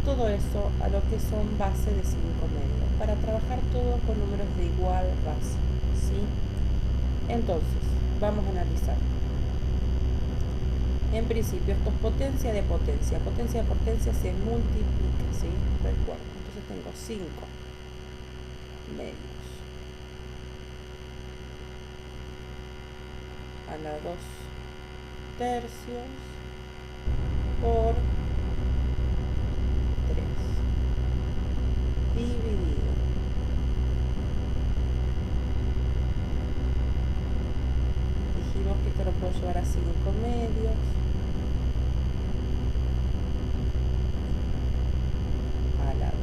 [SPEAKER 1] todo eso a lo que son base de 5 medios, para trabajar todo con números de igual base, ¿sí? Entonces, vamos a analizar. En principio, esto es potencia de potencia. Potencia de potencia se multiplica, ¿sí? Recuerdo. Entonces tengo 5 medios a la 2 tercios por 3 dividido dijimos que esto lo puedo llevar a 5 medios a la 2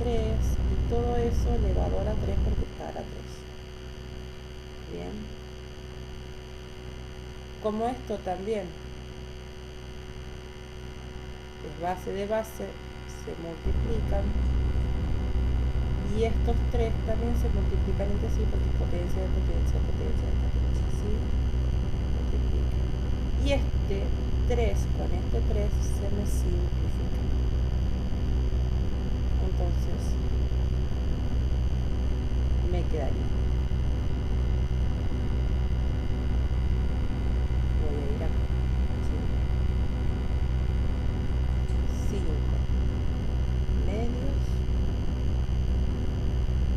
[SPEAKER 1] 3 y todo eso elevado a la 3 porque está a la 3. Bien. Como esto también es base de base, se multiplican. Y estos 3 también se multiplican entre sí porque es potencia de potencia, potencia de potencia, ¿sí? Multiplican. Y este 3 con este 3 se me simplifica. Entonces, me quedaría. Voy a ir acá. 5 medios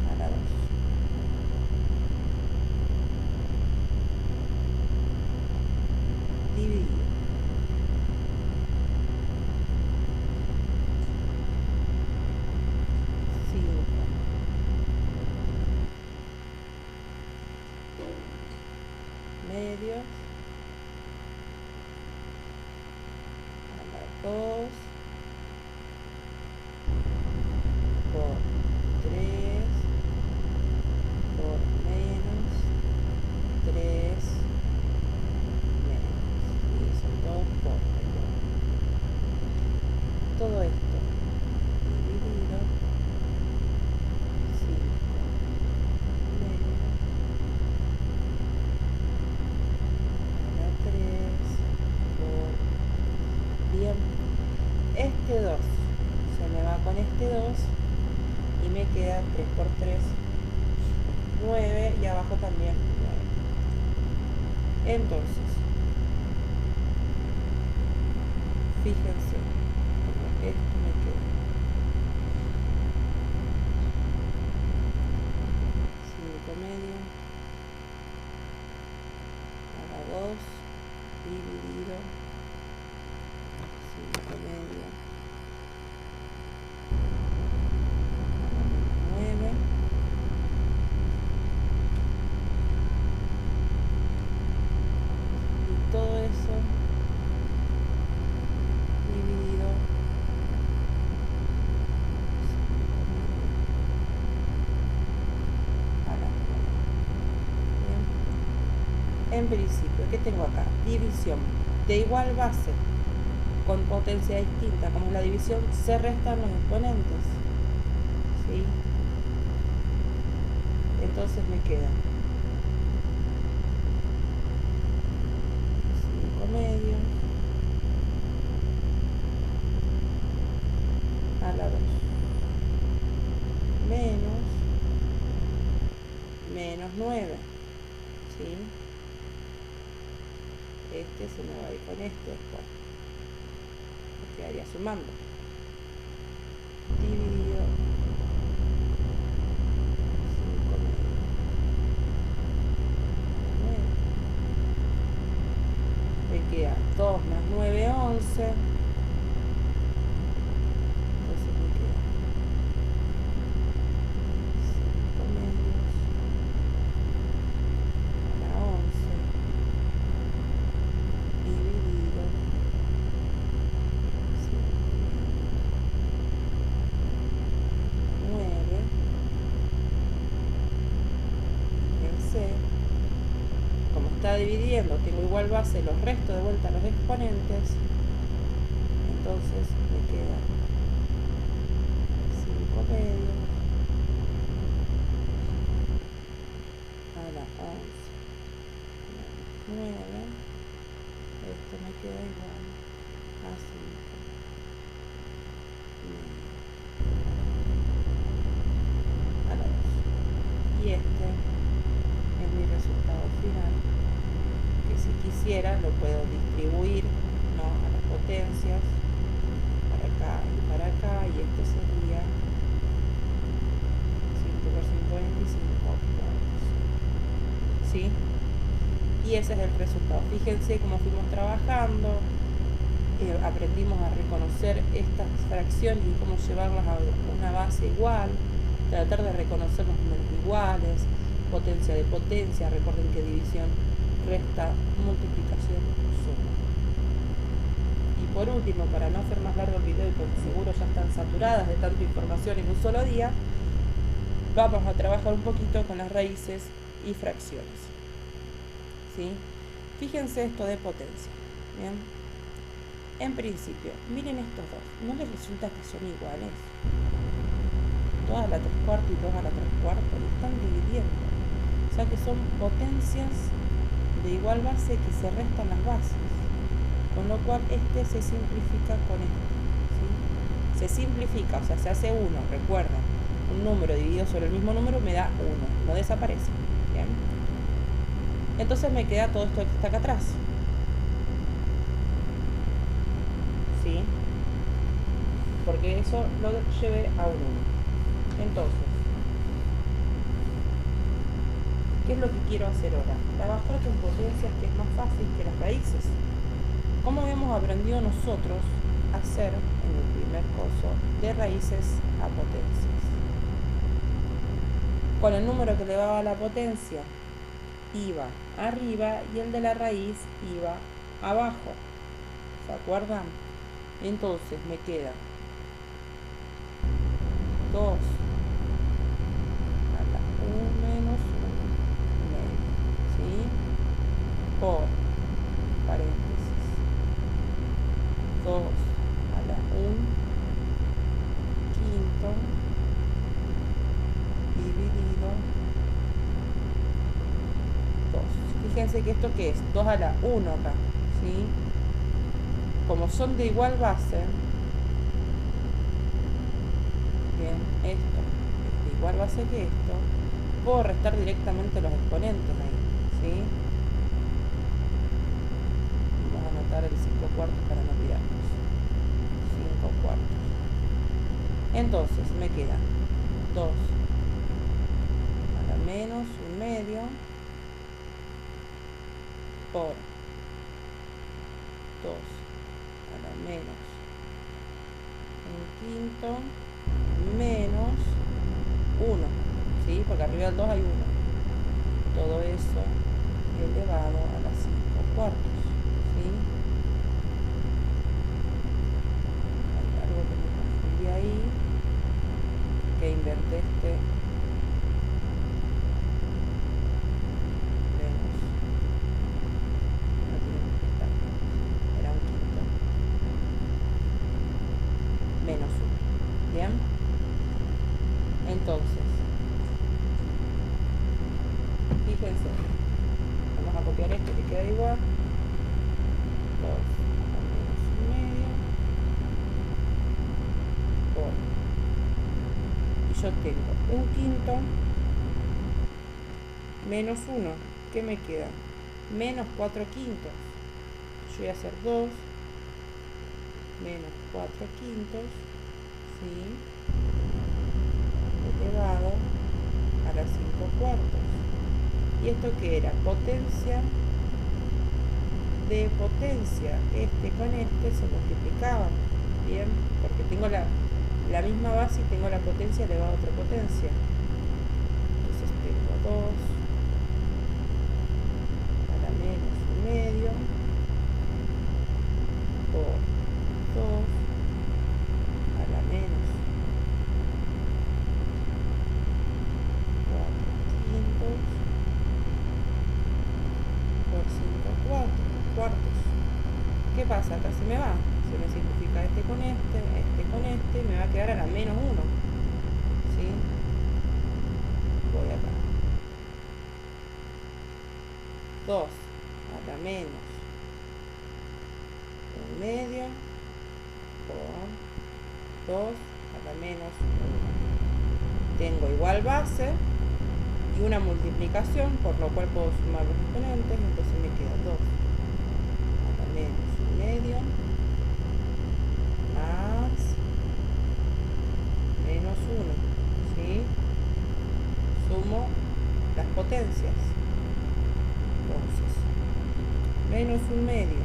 [SPEAKER 1] a la 2. Dividido. 5 medios a la 2 por 3 por menos 3 menos. Y son todos por todo esto dividido 5 menos a la 3 por... Bien, este 2 se me va con este 2 y me queda 3 por 3, 9 y abajo también 9. Entonces, fíjense, esto me queda 5 medio a la 2 dividido 5 medio a la 9 y todo eso dividido 5 medio a la 9. Bien. En principio, ¿qué tengo acá? División de igual base con potencia distinta, como es la división, se restan los exponentes, ¿sí? Entonces me queda 5 medios a la 2 menos 9, ¿sí? Este se me va a ir con este después. Quedaría sumando. Dividido 5 medio. 9. Me queda 2 más 9, 11. Entonces me queda 5 medios a la 11 dividido 9. Fíjense, como está dividiendo, tengo igual base, los restos de vuelta a los exponentes, entonces me queda 5 medios a la 11 9. Esto me queda igual a 5 a la 2. Y este es mi resultado final, que si quisiera lo puedo distribuir, ¿no?, a las potencias, para acá y para acá, y esto sería 5 por 5, 25, ¿sí? Y ese es el resultado. Fíjense cómo fuimos trabajando, aprendimos a reconocer estas fracciones y cómo llevarlas a una base igual, tratar de reconocer los números iguales, potencia de potencia, recuerden que división, resta, multiplicación, suma. Y por último, para no hacer más largo el video y porque seguro ya están saturadas de tanta información en un solo día, vamos a trabajar un poquito con las raíces y fracciones. ¿Sí? Fíjense esto de potencia. ¿Bien? En principio, miren estos dos. ¿No les resulta que son iguales? 2 a la 3/4 y 2 a la 3/4 y están dividiendo. O sea que son potencias de igual base que se restan las bases. Con lo cual este se simplifica con este. ¿Sí? Se simplifica, o sea, se hace 1, recuerden. Un número dividido sobre el mismo número me da 1, no desaparece. ¿Bien? Entonces me queda todo esto que está acá atrás. ¿Sí? Porque eso lo llevé a un 1. Entonces, ¿qué es lo que quiero hacer ahora? Trabajar con potencias, que es más fácil que las raíces. ¿Cómo habíamos aprendido nosotros a hacer en el primer curso de raíces a potencias? Con el número que elevaba a la potencia iba arriba y el de la raíz iba abajo. ¿Se acuerdan? Entonces me queda 2 a la 1 menos 1 medio, ¿sí? Por paréntesis 2 a la 1 quinto dividido 2. Fíjense que esto que es 2 a la 1 acá, ¿sí? Como son de igual base, bien, esto es de igual base que esto, puedo restar directamente los exponentes ahí, ¿sí? Vamos a anotar el 5/4 para no olvidarnos. 5/4. Entonces me queda 2 a la menos 1 medio por 2 a la menos 1 quinto menos 1, ¿sí? Porque arriba del 2 hay 1. Todo eso elevado a las 5/4, ¿sí? Hay algo que me confundí ahí, que invertí este menos. No tiene que estar. Era 1 quinto. Menos 1. ¿Bien? Entonces, fíjense, vamos a copiar esto que queda igual. 2 a menos 1 medio por, y yo tengo 1 quinto menos 1, ¿qué me queda? Menos 4 quintos. Yo voy a hacer 2 menos 4 quintos, ¿sí? Elevado a las 5/4. ¿Y esto qué era? Potencia de potencia. Este con este se multiplicaban. Bien, porque tengo la misma base y tengo la potencia elevada a otra potencia. Entonces tengo 2 a la menos 1 medio por 2 a la menos 4 quintos por 5 cuartos. ¿Qué pasa? Acá se me va. Se me simplifica este con este, y me va a quedar a la menos 1. ¿Sí? Voy acá. 2 a la menos 1 medio por 2 a la menos 1. Tengo igual base y una multiplicación, por lo cual puedo sumar los exponentes, entonces me queda 2 a la menos 1 medio más menos 1, ¿sí? Sumo las potencias. Entonces, menos 1 medio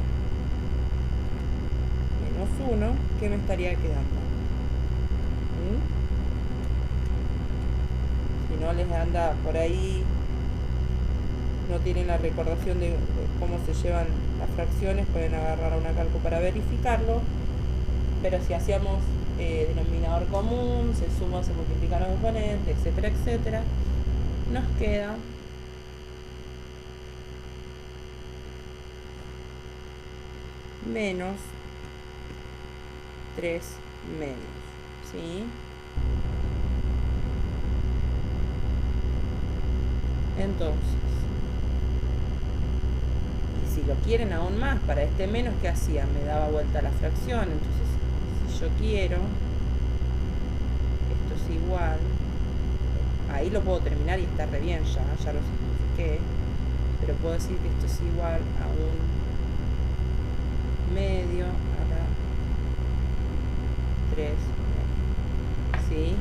[SPEAKER 1] menos 1, ¿qué me estaría quedando? Si no les anda por ahí, no tienen la recordación de cómo se llevan las fracciones pueden agarrar a una calco para verificarlo, pero si hacíamos denominador común, se suma, se multiplican los exponentes, etcétera, etcétera, nos queda menos 3 medios, ¿sí? Entonces, y si lo quieren aún más, para este menos, ¿qué hacía? Me daba vuelta la fracción. Entonces, si yo quiero, esto es igual, ahí lo puedo terminar y está re bien, ya lo simplifiqué, pero puedo decir que esto es igual a un medio a la 3 medios, ¿sí?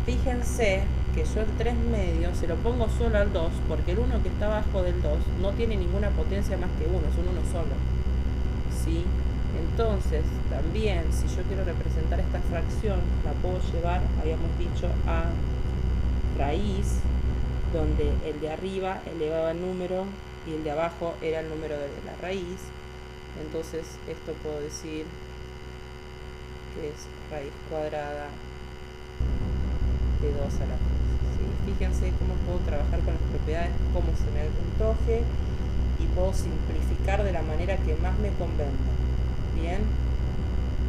[SPEAKER 1] Fíjense que yo el 3 medios se lo pongo solo al 2, porque el 1 que está abajo del 2 no tiene ninguna potencia más que 1, es un 1 solo, ¿sí? Entonces, también, si yo quiero representar esta fracción, la puedo llevar, habíamos dicho, a raíz, donde el de arriba elevaba el número y el de abajo era el número de la raíz. Entonces, esto puedo decir que es raíz cuadrada de 2 a la 3. ¿Sí? Fíjense cómo puedo trabajar con las propiedades, cómo se me antoje, y puedo simplificar de la manera que más me convenga. Bien,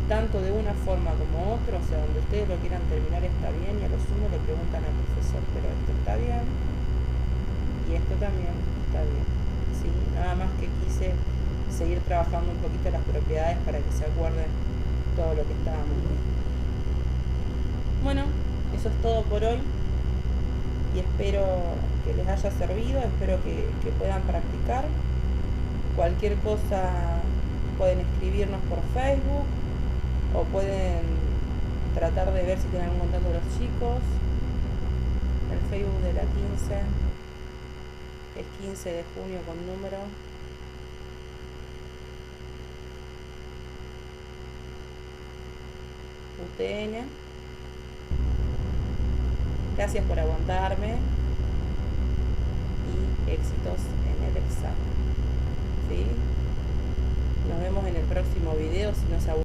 [SPEAKER 1] tanto de una forma como otra, o sea, donde ustedes lo quieran terminar está bien, y a lo sumo le preguntan al profesor, pero esto está bien y esto también está bien, ¿sí? Nada más que quise seguir trabajando un poquito las propiedades para que se acuerden todo lo que estábamos viendo. Bueno, eso es todo por hoy y espero que les haya servido, espero que puedan practicar. Cualquier cosa pueden escribirnos por Facebook o pueden tratar de ver si tienen algún contacto de los chicos. El Facebook de la 15 es 15 de junio con número. UTN. Gracias por aguantarme y éxitos en el examen, ¿sí? Nos vemos en el próximo video si no se aburren.